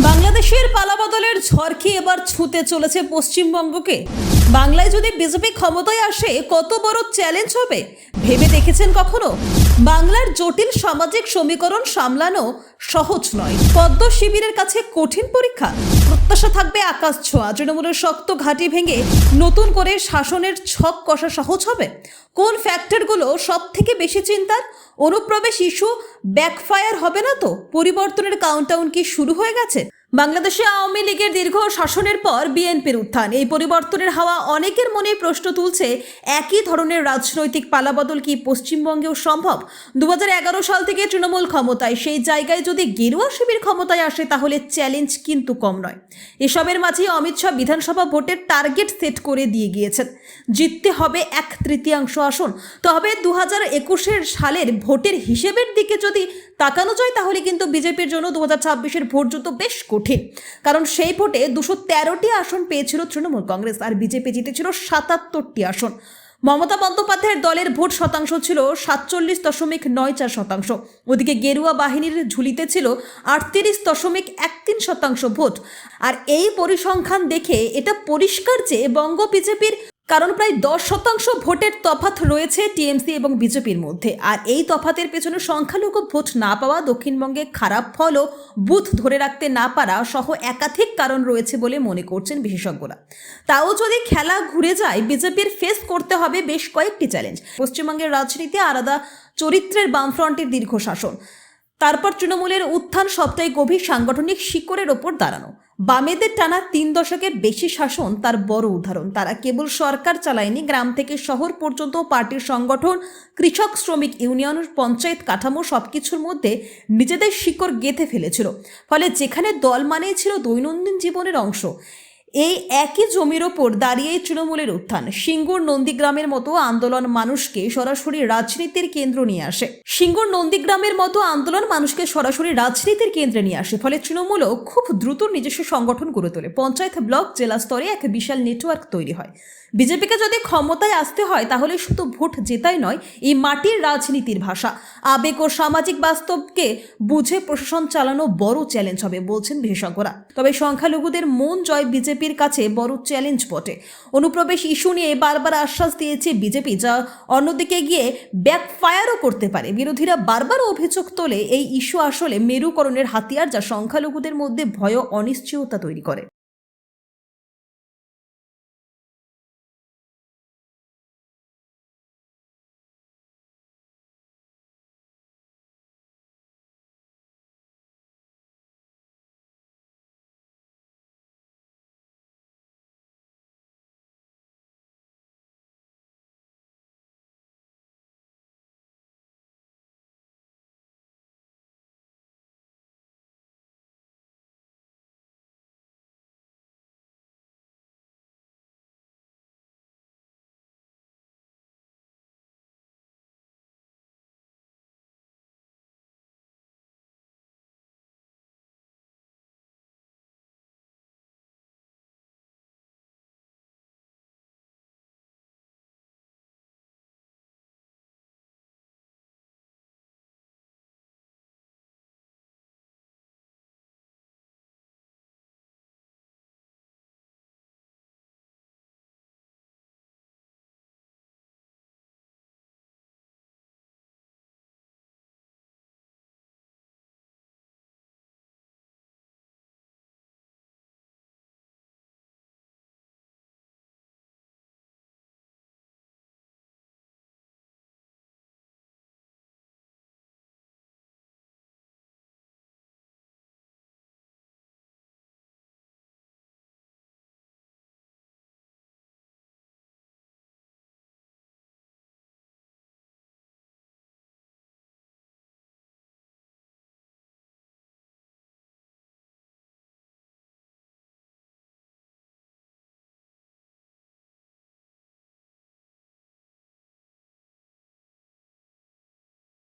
বাংলাদেশের পালাবদলের ঝড় কি এবার ছুঁতে চলেছে পশ্চিমবঙ্গকে? বাংলায় যদি বিজেপি ক্ষমতায় আসে কত বড় চ্যালেঞ্জ হবে ভেবে দেখেছেন কখনো? বাংলার জটিল সামাজিক সমীকরণ সামলানো সহজ নয়। পদ্ম শিবিরের কাছে কঠিন পরীক্ষা। প্রত্যাশা থাকবে আকাশ ছোঁয়া। তৃণমূলের শক্ত ঘাঁটি ভেঙে নতুন করে শাসনের ছক কষা সহজ হবে। কোন ফ্যাক্টরগুলো সব থেকে বেশি চিন্তার? অনুপ্রবেশ ইস্যু ব্যাকফায়ার হবে না তো? পরিবর্তনের কাউন্টডাউন কি শুরু হয়ে গেছে? বাংলাদেশে আওয়ামী লীগের দীর্ঘ শাসনের পর বিএনপির উত্থান। এই পরিবর্তনের হাওয়া অনেকের মনে প্রশ্ন তুলছে, একই ধরনের রাজনৈতিক পালাবদল কি পশ্চিমবঙ্গেও সম্ভব? 2011 সাল থেকে তৃণমূল ক্ষমতায়, সেই জায়গায় যদি গেরুয়া শিবির ক্ষমতায় আসে তাহলে চ্যালেঞ্জ কিন্তু কম নয়। এসবের মাঝে অমিত শাহ বিধানসভা ভোটের টার্গেট সেট করে দিয়ে গিয়েছেন, জিততে হবে 1/3 আসন। তবে 2021 সালের ভোটের হিসেবের দিকে যদি তাকানো যায় তাহলে কিন্তু বিজেপির জন্য 2026-এর ভোট যুদ্ধ বেশ কঠিন। কারণ সেই ভোটে 213টি আসন পেয়েছিল তৃণমূল কংগ্রেস, আর বিজেপি জিতেছিল 77টি আসন। মমতা বন্দ্যোপাধ্যায়ের দলের ভোট শতাংশ ছিল 47.94%। ওদিকে গেরুয়া বাহিনীর ঝুলিতে ছিল 38.13% ভোট। আর এই পরিসংখ্যান দেখে এটা পরিষ্কার যে বঙ্গ বিজেপির, কারণ প্রায় 10% ভোটের তফাৎ রয়েছে টিএমসি এবং বিজেপির মধ্যে। আর এই তফাতের পেছনে সংখ্যালঘু ভোট না পাওয়া, দক্ষিণবঙ্গে খারাপ ফল ও বুথ ধরে রাখতে না পারা সহ একাধিক কারণ রয়েছে বলে মনে করছেন বিশেষজ্ঞরা। তাও যদি খেলা ঘুরে যায়, বিজেপির ফেস করতে হবে বেশ কয়েকটি চ্যালেঞ্জ। পশ্চিমবঙ্গের রাজনীতি আলাদা চরিত্রের বামফ্রন্টের দীর্ঘ শাসন, তারপর তৃণমূলের উত্থান, সবটাই গভীর সাংগঠনিক শিকড়ের ওপর দাঁড়ানো। বামেদের টানা 3 দশকের বেশি শাসন তার বড় উদাহরণ। তারা কেবল সরকার চালায়নি, গ্রাম থেকে শহর পর্যন্ত পার্টির সংগঠন, কৃষক শ্রমিক ইউনিয়ন, পঞ্চায়েত কাঠামো সবকিছুর মধ্যে নিজেদের শিকড় গেঁথে ফেলেছিল। ফলে যেখানে দল মানেই ছিল দৈনন্দিন জীবনের অংশ, এই একই জমির ওপর দাঁড়িয়ে তৃণমূলের উত্থান। সিঙ্গুর নন্দীগ্রামের মতো আন্দোলন মানুষকে সরাসরি রাজনীতির কেন্দ্র নিয়ে আসে। কেন্দ্রে নিয়ে আসে। ফলে তৃণমূলও খুব দ্রুত নিজস্ব সংগঠন গড়ে তোলে। পঞ্চায়েত, ব্লক, জেলা স্তরে এক বিশাল নেটওয়ার্ক তৈরি হয়। বিজেপিকে যদি ক্ষমতায় আসতে হয় তাহলে শুধু ভোট জেতাই নয়, এই মাটির রাজনীতির ভাষা, আবেগ ও সামাজিক বাস্তবকে বুঝে প্রশাসন চালানো বড় চ্যালেঞ্জ হবে বলছেন বিশেষজ্ঞরা। তবে সংখ্যালঘুদের মন জয় বিজেপির কাছে বড় চ্যালেঞ্জ বটে। অনুপ্রবেশ ইস্যু নিয়ে বারবার আশ্বাস দিয়েছে বিজেপি, যা অন্যদিকে গিয়ে ব্যাকফায়ারও করতে পারে। বিরোধীরা বারবার অভিযোগ তোলে এই ইস্যু আসলে মেরুকরণের হাতিয়ার, যা সংখ্যালঘুদের মধ্যে ভয় ও অনিশ্চয়তা তৈরি করে।